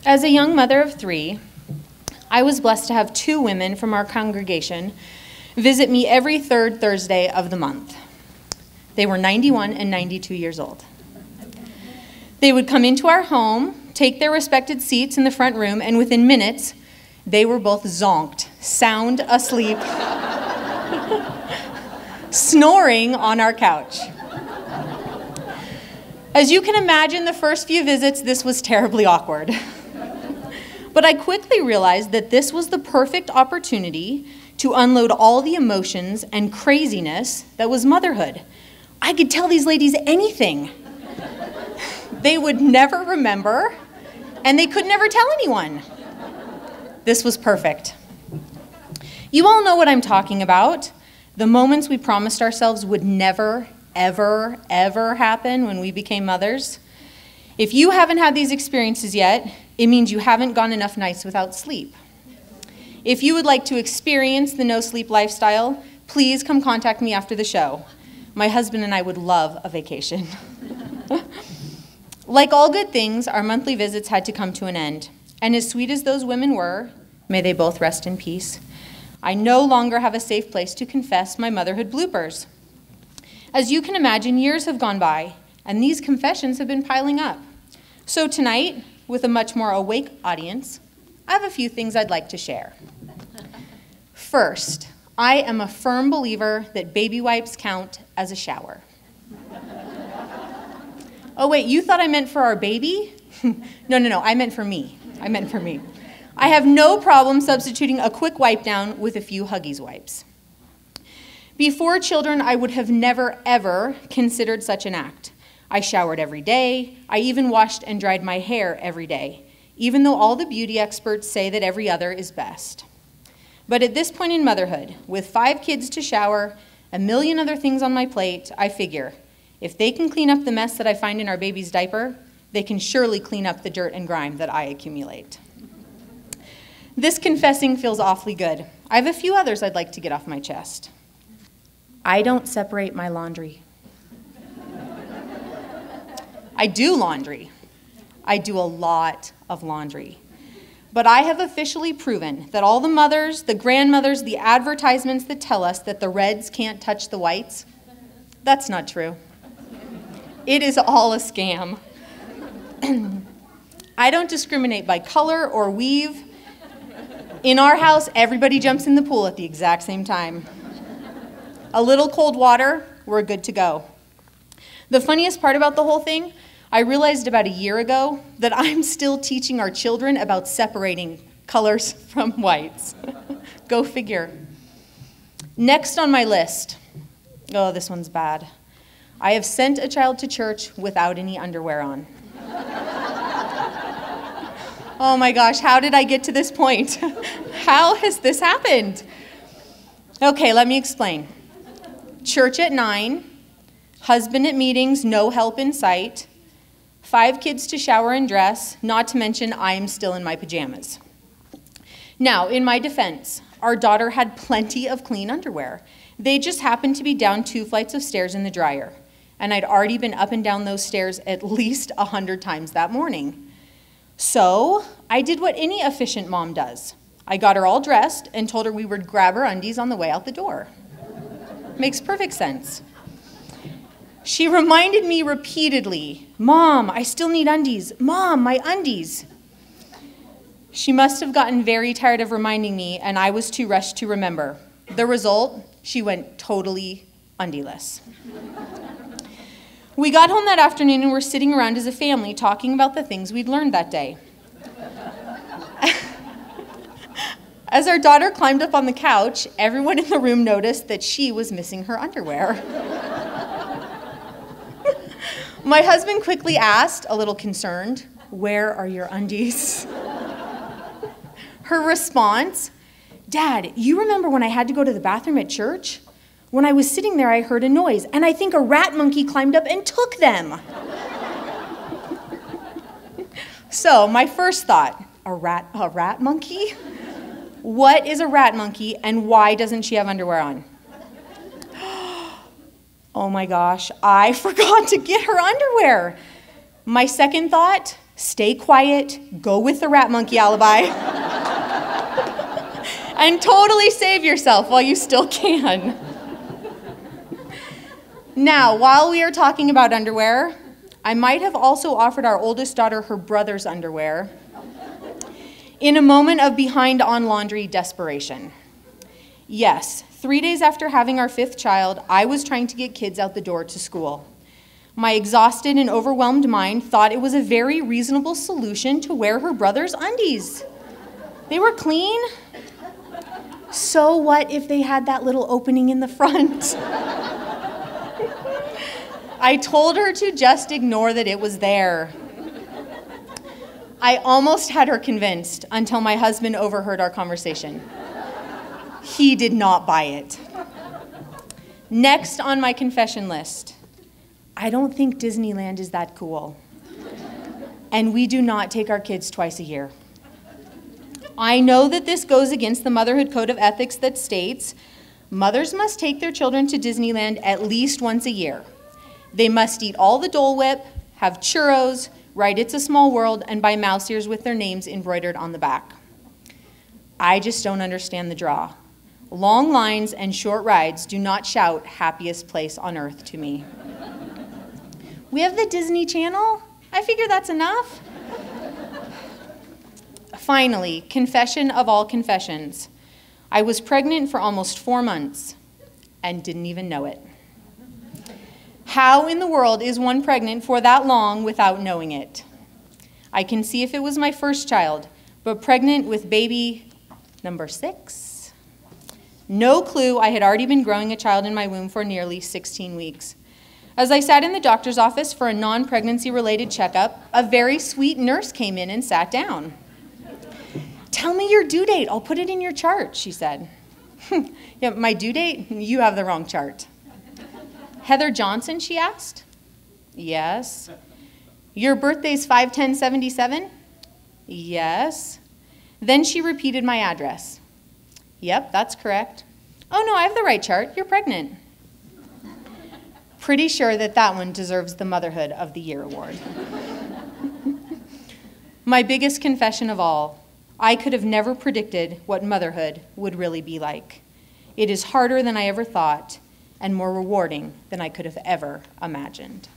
As a young mother of 3, I was blessed to have 2 women from our congregation visit me every 3rd Thursday of the month. They were 91 and 92 years old. They would come into our home, take their respected seats in the front room, and within minutes, they were both zonked, sound asleep, snoring on our couch. As you can imagine, the first few visits, this was terribly awkward. But I quickly realized that this was the perfect opportunity to unload all the emotions and craziness that was motherhood. I could tell these ladies anything. They would never remember, and they could never tell anyone. This was perfect. You all know what I'm talking about. The moments we promised ourselves would never, ever, ever happen when we became mothers. If you haven't had these experiences yet, it means you haven't gone enough nights without sleep. If you would like to experience the no-sleep lifestyle, please come contact me after the show. My husband and I would love a vacation. Like all good things, our monthly visits had to come to an end. And as sweet as those women were, may they both rest in peace, I no longer have a safe place to confess my motherhood bloopers. As you can imagine, years have gone by, and these confessions have been piling up. So tonight, with a much more awake audience, I have a few things I'd like to share. First, I am a firm believer that baby wipes count as a shower. Oh wait, you thought I meant for our baby? No, I meant for me. I have no problem substituting a quick wipe down with a few Huggies wipes. Before children, I would have never, ever considered such an act. I showered every day. I even washed and dried my hair every day, even though all the beauty experts say that every other is best. But at this point in motherhood, with 5 kids to shower, a million other things on my plate, I figure, if they can clean up the mess that I find in our baby's diaper, they can surely clean up the dirt and grime that I accumulate. This confessing feels awfully good. I have a few others I'd like to get off my chest. I don't separate my laundry. I do laundry. I do a lot of laundry. But I have officially proven that all the mothers, the grandmothers, the advertisements that tell us that the reds can't touch the whites, that's not true. It is all a scam. I don't discriminate by color or weave. In our house, everybody jumps in the pool at the exact same time. A little cold water, we're good to go. The funniest part about the whole thing, I realized about a year ago that I'm still teaching our children about separating colors from whites. Go figure. Next on my list, oh, this one's bad. I have sent a child to church without any underwear on. Oh my gosh, how did I get to this point? How has this happened? Okay, let me explain. Church at 9, husband at meetings, no help in sight, 5 kids to shower and dress, not to mention I am still in my pajamas. Now, in my defense, our daughter had plenty of clean underwear. They just happened to be down 2 flights of stairs in the dryer, and I'd already been up and down those stairs at least 100 times that morning. So I did what any efficient mom does. I got her all dressed and told her we would grab her undies on the way out the door. Makes perfect sense. She reminded me repeatedly, "Mom, I still need undies. Mom, my undies." She must have gotten very tired of reminding me, and I was too rushed to remember. The result, she went totally undieless. We got home that afternoon and were sitting around as a family talking about the things we'd learned that day. As our daughter climbed up on the couch, everyone in the room noticed that she was missing her underwear. My husband quickly asked, a little concerned, "Where are your undies?" Her response, "Dad, you remember when I had to go to the bathroom at church? When I was sitting there, I heard a noise, and I think a rat monkey climbed up and took them." So my first thought, a rat monkey? What is a rat monkey, and why doesn't she have underwear on? Oh my gosh, I forgot to get her underwear. My second thought, Stay quiet, go with the rat monkey alibi, and totally save yourself while you still can. Now, while we are talking about underwear, I might have also offered our oldest daughter her brother's underwear in a moment of behind on laundry desperation. Yes, 3 days after having our 5th child, I was trying to get kids out the door to school. My exhausted and overwhelmed mind thought it was a very reasonable solution to wear her brother's undies. They were clean. So what if they had that little opening in the front? I told her to just ignore that it was there. I almost had her convinced until my husband overheard our conversation. He did not buy it. Next on my confession list, I don't think Disneyland is that cool. And we do not take our kids twice a year. I know that this goes against the motherhood code of ethics that states mothers must take their children to Disneyland at least once a year. They must eat all the Dole Whip, have churros, write It's a Small World, and buy mouse ears with their names embroidered on the back. I just don't understand the draw. Long lines and short rides do not shout happiest place on earth to me. We have the Disney Channel. I figure that's enough. Finally, confession of all confessions. I was pregnant for almost 4 months and didn't even know it. How in the world is one pregnant for that long without knowing it? I can see if it was my first child, but pregnant with baby number 6? No clue I had already been growing a child in my womb for nearly 16 weeks. As I sat in the doctor's office for a non-pregnancy related checkup, a very sweet nurse came in and sat down. "Tell me your due date, I'll put it in your chart," she said. Yeah, my due date? You have the wrong chart. "Heather Johnson?" she asked. "Yes." "Your birthday's 5/10/77? "Yes." Then she repeated my address. "Yep, that's correct." "Oh no, I have the right chart. You're pregnant." Pretty sure that that one deserves the Motherhood of the Year award. My biggest confession of all, I could have never predicted what motherhood would really be like. It is harder than I ever thought and more rewarding than I could have ever imagined.